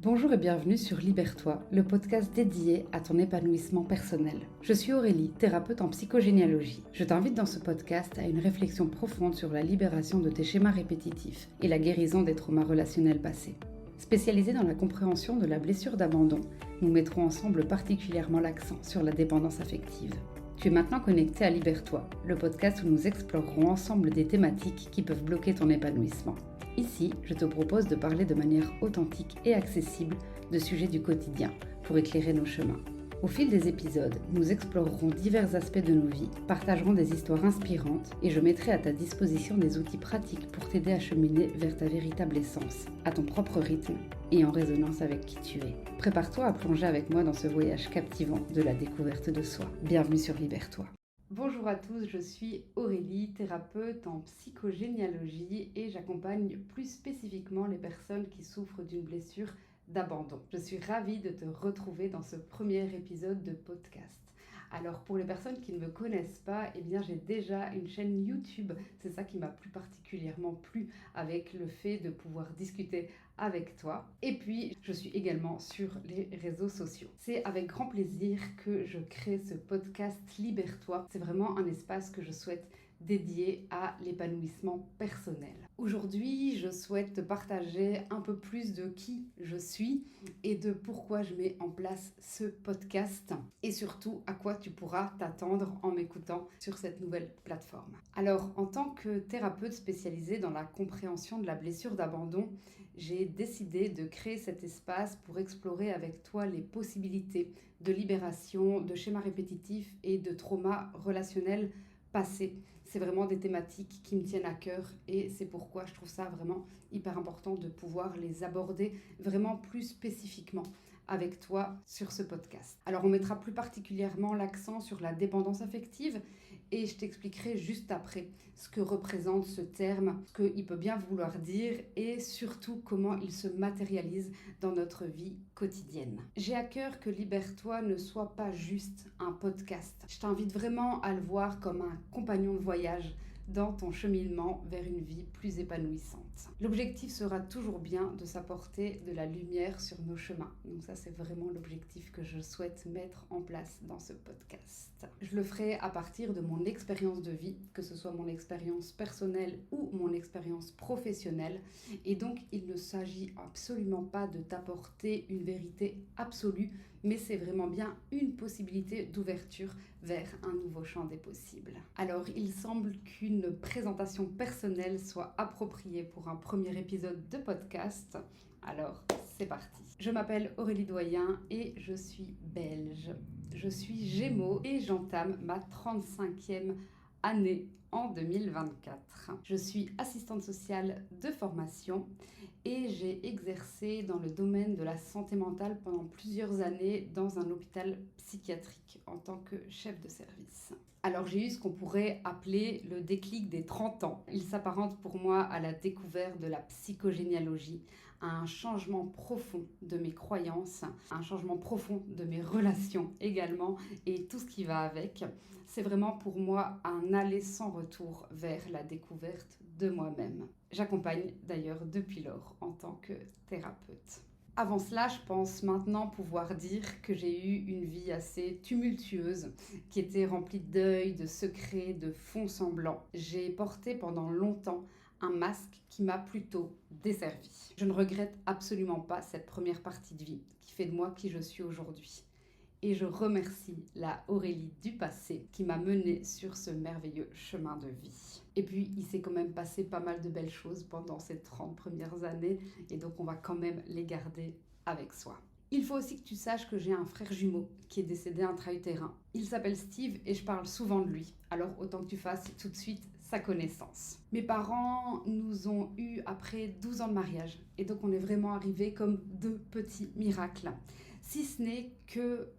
Bonjour et bienvenue sur Libère-toi, le podcast dédié à ton épanouissement personnel. Je suis Aurélie, thérapeute en psychogénéalogie. Je t'invite dans ce podcast à une réflexion profonde sur la libération de tes schémas répétitifs et la guérison des traumas relationnels passés. Spécialisée dans la compréhension de la blessure d'abandon, nous mettrons ensemble particulièrement l'accent sur la dépendance affective. Tu es maintenant connecté à Libère-toi, le podcast où nous explorerons ensemble des thématiques qui peuvent bloquer ton épanouissement. Ici, je te propose de parler de manière authentique et accessible de sujets du quotidien pour éclairer nos chemins. Au fil des épisodes, nous explorerons divers aspects de nos vies, partagerons des histoires inspirantes et je mettrai à ta disposition des outils pratiques pour t'aider à cheminer vers ta véritable essence, à ton propre rythme et en résonance avec qui tu es. Prépare-toi à plonger avec moi dans ce voyage captivant de la découverte de soi. Bienvenue sur Libère-toi. Bonjour à tous, je suis Aurélie, thérapeute en psychogénéalogie et j'accompagne plus spécifiquement les personnes qui souffrent d'une blessure d'abandon. Je suis ravie de te retrouver dans ce premier épisode de podcast. Alors pour les personnes qui ne me connaissent pas, j'ai déjà une chaîne YouTube. C'est ça qui m'a plus particulièrement plu avec le fait de pouvoir discuter avec toi. Et puis je suis également sur les réseaux sociaux. C'est avec grand plaisir que je crée ce podcast Libère-toi. C'est vraiment un espace que je souhaite dédié à l'épanouissement personnel. Aujourd'hui, je souhaite te partager un peu plus de qui je suis et de pourquoi je mets en place ce podcast et surtout à quoi tu pourras t'attendre en m'écoutant sur cette nouvelle plateforme. Alors, en tant que thérapeute spécialisée dans la compréhension de la blessure d'abandon, j'ai décidé de créer cet espace pour explorer avec toi les possibilités de libération de schémas répétitifs et de traumas relationnels passés. C'est vraiment des thématiques qui me tiennent à cœur et c'est pourquoi je trouve ça vraiment hyper important de pouvoir les aborder vraiment plus spécifiquement avec toi sur ce podcast. Alors on mettra plus particulièrement l'accent sur la dépendance affective et je t'expliquerai juste après ce que représente ce terme, ce qu'il peut bien vouloir dire et surtout comment il se matérialise dans notre vie quotidienne. J'ai à cœur que Libère-toi ne soit pas juste un podcast. Je t'invite vraiment à le voir comme un compagnon de voyage dans ton cheminement vers une vie plus épanouissante. L'objectif sera toujours bien de s'apporter de la lumière sur nos chemins. Donc ça, c'est vraiment l'objectif que je souhaite mettre en place dans ce podcast. Je le ferai à partir de mon expérience de vie, que ce soit mon expérience personnelle ou mon expérience professionnelle. Et donc, il ne s'agit absolument pas de t'apporter une vérité absolue, mais c'est vraiment bien une possibilité d'ouverture vers un nouveau champ des possibles. Alors, il semble qu'une présentation personnelle soit appropriée pour un premier épisode de podcast. Alors, c'est parti. Je m'appelle Aurélie Doyen et je suis belge. Je suis Gémeaux et j'entame ma 35e année en 2024. Je suis assistante sociale de formation et j'ai exercé dans le domaine de la santé mentale pendant plusieurs années dans un hôpital psychiatrique en tant que chef de service. Alors j'ai eu ce qu'on pourrait appeler le déclic des 30 ans. Il s'apparente pour moi à la découverte de la psychogénéalogie, à un changement profond de mes croyances, un changement profond de mes relations également et tout ce qui va avec. C'est vraiment pour moi un aller sans retour vers la découverte de moi-même. J'accompagne d'ailleurs depuis lors en tant que thérapeute. Avant cela, je pense maintenant pouvoir dire que j'ai eu une vie assez tumultueuse, qui était remplie de deuil, de secrets, de faux semblants. J'ai porté pendant longtemps un masque qui m'a plutôt desservi. Je ne regrette absolument pas cette première partie de vie qui fait de moi qui je suis aujourd'hui. Et je remercie la Aurélie du passé qui m'a menée sur ce merveilleux chemin de vie. Et puis, il s'est quand même passé pas mal de belles choses pendant ces 30 premières années et donc on va quand même les garder avec soi. Il faut aussi que tu saches que j'ai un frère jumeau qui est décédé intra-utérin. Il s'appelle Steve et je parle souvent de lui. Alors autant que tu fasses tout de suite sa connaissance. Mes parents nous ont eus après 12 ans de mariage et donc on est vraiment arrivés comme deux petits miracles. Si ce n'est que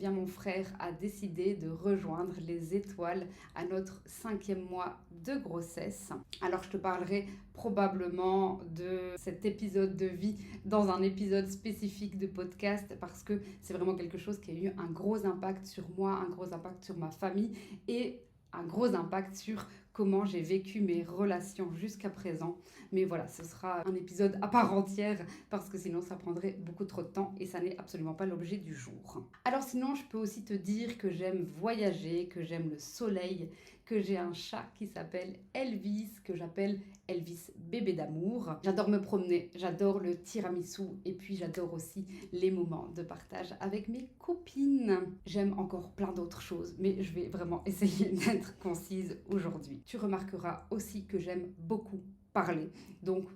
mon frère a décidé de rejoindre les étoiles à notre 5e mois de grossesse. Alors je te parlerai probablement de cet épisode de vie dans un épisode spécifique de podcast parce que c'est vraiment quelque chose qui a eu un gros impact sur moi, un gros impact sur ma famille et un gros impact sur comment j'ai vécu mes relations jusqu'à présent. Mais voilà, ce sera un épisode à part entière parce que sinon ça prendrait beaucoup trop de temps et ça n'est absolument pas l'objet du jour. Alors sinon, je peux aussi te dire que j'aime voyager, que j'aime le soleil, que j'ai un chat qui s'appelle Elvis, que j'appelle Elvis bébé d'amour. J'adore me promener, j'adore le tiramisu et puis j'adore aussi les moments de partage avec mes copines. J'aime encore plein d'autres choses, mais je vais vraiment essayer d'être concise aujourd'hui. Tu remarqueras aussi que j'aime beaucoup parler. Donc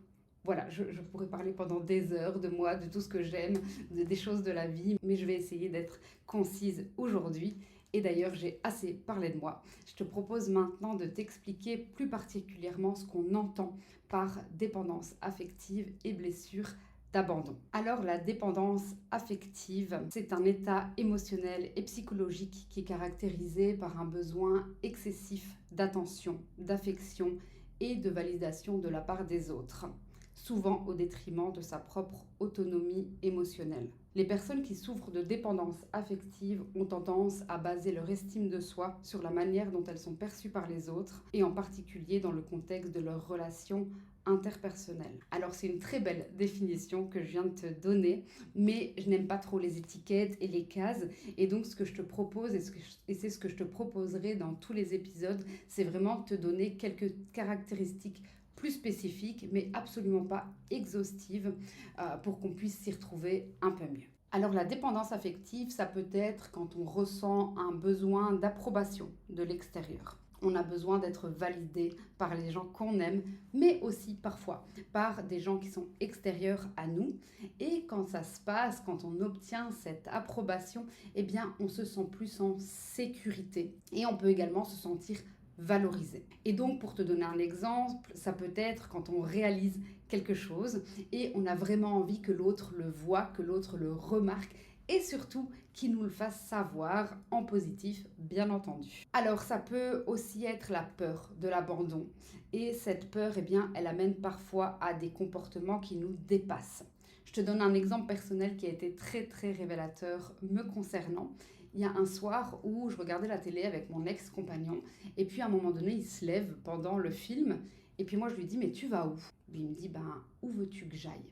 voilà, je pourrais parler pendant des heures de moi, de tout ce que j'aime, des choses de la vie, mais je vais essayer d'être concise aujourd'hui. Et d'ailleurs, j'ai assez parlé de moi. Je te propose maintenant de t'expliquer plus particulièrement ce qu'on entend par dépendance affective et blessure d'abandon. Alors, la dépendance affective, c'est un état émotionnel et psychologique qui est caractérisé par un besoin excessif d'attention, d'affection et de validation de la part des autres, souvent au détriment de sa propre autonomie émotionnelle. Les personnes qui souffrent de dépendance affective ont tendance à baser leur estime de soi sur la manière dont elles sont perçues par les autres, et en particulier dans le contexte de leurs relations interpersonnelles. Alors c'est une très belle définition que je viens de te donner, mais je n'aime pas trop les étiquettes et les cases, et donc ce que je te propose, et c'est ce que je te proposerai dans tous les épisodes, c'est vraiment te donner quelques caractéristiques plus spécifiques, mais absolument pas exhaustives, pour qu'on puisse s'y retrouver un peu mieux. Alors la dépendance affective, ça peut être quand on ressent un besoin d'approbation de l'extérieur. On a besoin d'être validé par les gens qu'on aime, mais aussi parfois par des gens qui sont extérieurs à nous. Et quand ça se passe, quand on obtient cette approbation, eh bien on se sent plus en sécurité. Et on peut également se sentir valorisé. Et donc, pour te donner un exemple, ça peut être quand on réalise quelque chose et on a vraiment envie que l'autre le voit, que l'autre le remarque et surtout qu'il nous le fasse savoir en positif, bien entendu. Alors, ça peut aussi être la peur de l'abandon. Et cette peur, eh bien, elle amène parfois à des comportements qui nous dépassent. Je te donne un exemple personnel qui a été très très révélateur me concernant. Il y a un soir où je regardais la télé avec mon ex-compagnon et puis à un moment donné, il se lève pendant le film et puis moi je lui dis « mais tu vas où ?» Il me dit « ben où veux-tu que j'aille ?»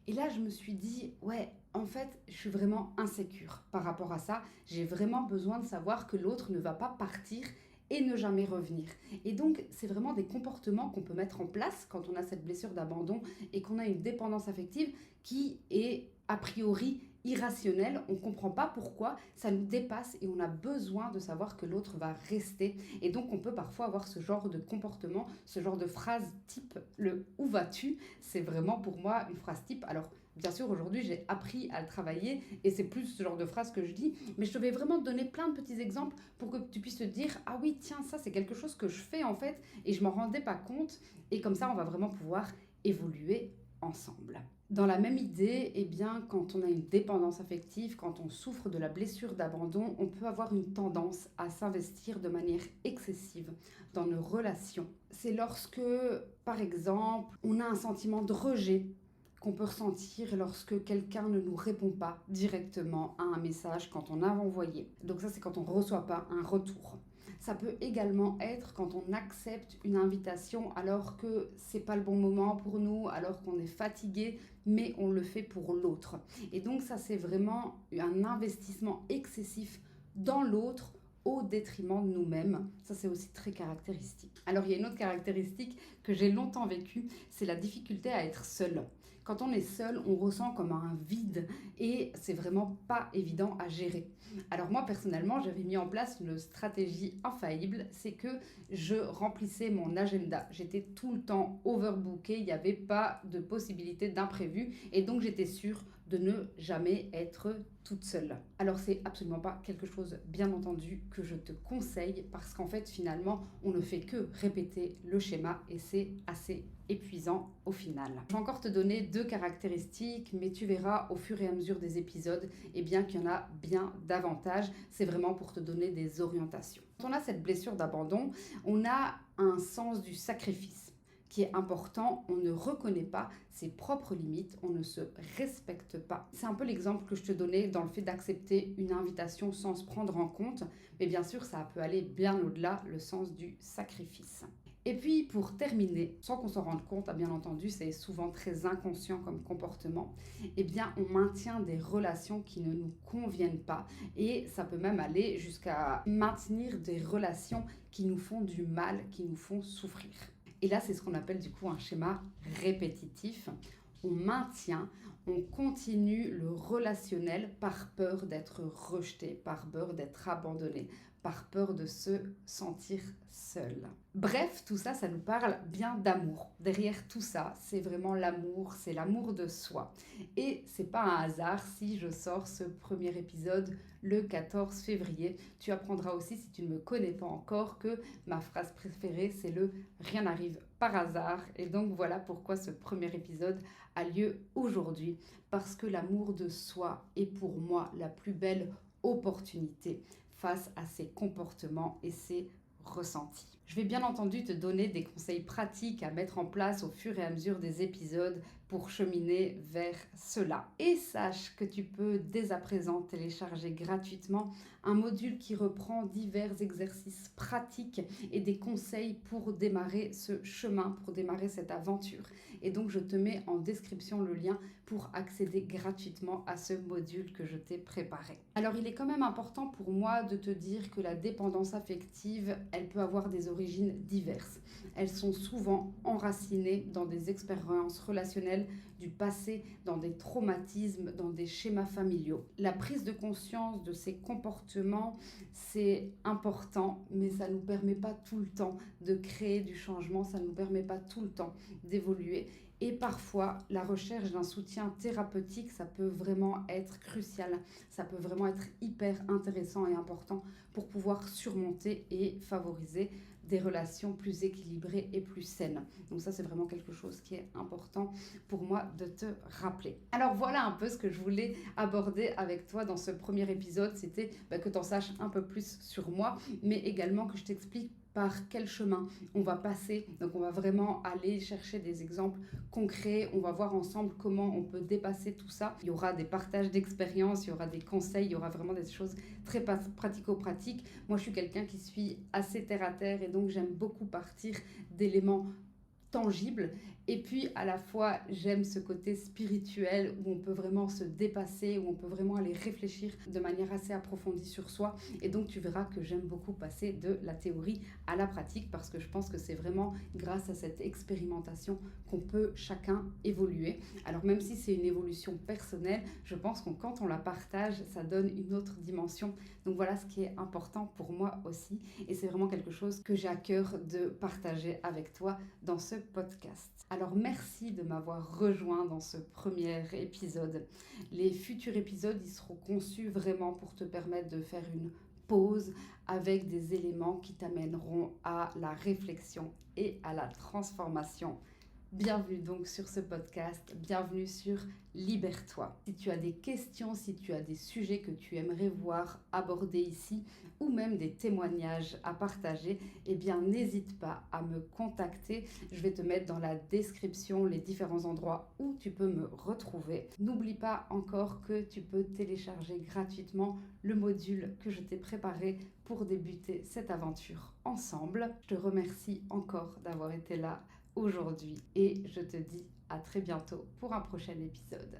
Et là, je me suis dit, ouais, en fait, je suis vraiment insécure par rapport à ça. J'ai vraiment besoin de savoir que l'autre ne va pas partir et ne jamais revenir. Et donc, c'est vraiment des comportements qu'on peut mettre en place quand on a cette blessure d'abandon et qu'on a une dépendance affective qui est a priori irrationnelle. On ne comprend pas pourquoi, ça nous dépasse et on a besoin de savoir que l'autre va rester. Et donc, on peut parfois avoir ce genre de comportement, ce genre de phrase type, le « où vas-tu ?» c'est vraiment pour moi une phrase type. Alors, bien sûr, aujourd'hui, j'ai appris à le travailler et c'est plus ce genre de phrase que je dis, mais je vais vraiment te donner plein de petits exemples pour que tu puisses te dire « ah oui, tiens, ça, c'est quelque chose que je fais en fait et je m'en rendais pas compte » et comme ça, on va vraiment pouvoir évoluer ensemble. Dans la même idée, eh bien, quand on a une dépendance affective, quand on souffre de la blessure d'abandon, on peut avoir une tendance à s'investir de manière excessive dans nos relations. C'est lorsque, par exemple, on a un sentiment de rejet qu'on peut ressentir lorsque quelqu'un ne nous répond pas directement à un message quand on a envoyé. Donc ça, c'est quand on ne reçoit pas un retour. Ça peut également être quand on accepte une invitation alors que c'est pas le bon moment pour nous, alors qu'on est fatigué, mais on le fait pour l'autre. Et donc ça, c'est vraiment un investissement excessif dans l'autre au détriment de nous-mêmes. Ça, c'est aussi très caractéristique. Alors, il y a une autre caractéristique que j'ai longtemps vécue, c'est la difficulté à être seul. Quand on est seul, on ressent comme un vide et c'est vraiment pas évident à gérer. Alors moi, personnellement, j'avais mis en place une stratégie infaillible, c'est que je remplissais mon agenda. J'étais tout le temps overbookée, il n'y avait pas de possibilité d'imprévu et donc j'étais sûre de ne jamais être toute seule. Alors c'est absolument pas quelque chose, bien entendu, que je te conseille parce qu'en fait finalement on ne fait que répéter le schéma et c'est assez épuisant au final. Je vais encore te donner 2 caractéristiques, mais tu verras au fur et à mesure des épisodes eh bien qu'il y en a bien davantage. C'est vraiment pour te donner des orientations. Quand on a cette blessure d'abandon, on a un sens du sacrifice qui est important, on ne reconnaît pas ses propres limites, on ne se respecte pas. C'est un peu l'exemple que je te donnais dans le fait d'accepter une invitation sans se prendre en compte, mais bien sûr ça peut aller bien au-delà, le sens du sacrifice. Et puis pour terminer, sans qu'on s'en rende compte, bien entendu, c'est souvent très inconscient comme comportement, eh bien on maintient des relations qui ne nous conviennent pas et ça peut même aller jusqu'à maintenir des relations qui nous font du mal, qui nous font souffrir. Et là, c'est ce qu'on appelle du coup un schéma répétitif. On maintient, on continue le relationnel par peur d'être rejeté, par peur d'être abandonné, par peur de se sentir seul. Bref, tout ça, ça nous parle bien d'amour. Derrière tout ça, c'est vraiment l'amour, c'est l'amour de soi. Et c'est pas un hasard si je sors ce premier épisode le 14 février. Tu apprendras aussi, si tu ne me connais pas encore, que ma phrase préférée, c'est le « rien n'arrive par hasard ». Et donc voilà pourquoi ce premier épisode a lieu aujourd'hui. Parce que l'amour de soi est pour moi la plus belle opportunité face à ces comportements et ces ressentis. Je vais bien entendu te donner des conseils pratiques à mettre en place au fur et à mesure des épisodes pour cheminer vers cela. Et sache que tu peux dès à présent télécharger gratuitement un module qui reprend divers exercices pratiques et des conseils pour démarrer ce chemin, pour démarrer cette aventure. Et donc je te mets en description le lien pour accéder gratuitement à ce module que je t'ai préparé. Alors il est quand même important pour moi de te dire que la dépendance affective, elle peut avoir des origines diverses. Elles sont souvent enracinées dans des expériences relationnelles du passé, dans des traumatismes, dans des schémas familiaux. La prise de conscience de ces comportements, c'est important, mais ça ne nous permet pas tout le temps de créer du changement, ça ne nous permet pas tout le temps d'évoluer. Et parfois, la recherche d'un soutien thérapeutique, ça peut vraiment être crucial, ça peut vraiment être hyper intéressant et important pour pouvoir surmonter et favoriser des relations plus équilibrées et plus saines. Donc ça, c'est vraiment quelque chose qui est important pour moi de te rappeler. Alors voilà un peu ce que je voulais aborder avec toi dans ce premier épisode, c'était que tu en saches un peu plus sur moi, mais également que je t'explique par quel chemin on va passer. Donc on va vraiment aller chercher des exemples concrets, on va voir ensemble comment on peut dépasser tout ça. Il y aura des partages d'expériences, il y aura des conseils, il y aura vraiment des choses très pratico-pratiques. Moi je suis quelqu'un qui suis assez terre à terre et donc j'aime beaucoup partir d'éléments tangible et puis à la fois j'aime ce côté spirituel où on peut vraiment se dépasser, où on peut vraiment aller réfléchir de manière assez approfondie sur soi et donc tu verras que j'aime beaucoup passer de la théorie à la pratique parce que je pense que c'est vraiment grâce à cette expérimentation qu'on peut chacun évoluer. Alors même si c'est une évolution personnelle, je pense que quand on la partage, ça donne une autre dimension. Donc voilà ce qui est important pour moi aussi et c'est vraiment quelque chose que j'ai à cœur de partager avec toi dans ce podcast. Alors merci de m'avoir rejoint dans ce premier épisode. Les futurs épisodes, ils seront conçus vraiment pour te permettre de faire une pause avec des éléments qui t'amèneront à la réflexion et à la transformation. Bienvenue donc sur ce podcast, bienvenue sur Libère-toi. Si tu as des questions, si tu as des sujets que tu aimerais voir abordés ici ou même des témoignages à partager, eh bien n'hésite pas à me contacter. Je vais te mettre dans la description les différents endroits où tu peux me retrouver. N'oublie pas encore que tu peux télécharger gratuitement le module que je t'ai préparé pour débuter cette aventure ensemble. Je te remercie encore d'avoir été là aujourd'hui et je te dis à très bientôt pour un prochain épisode.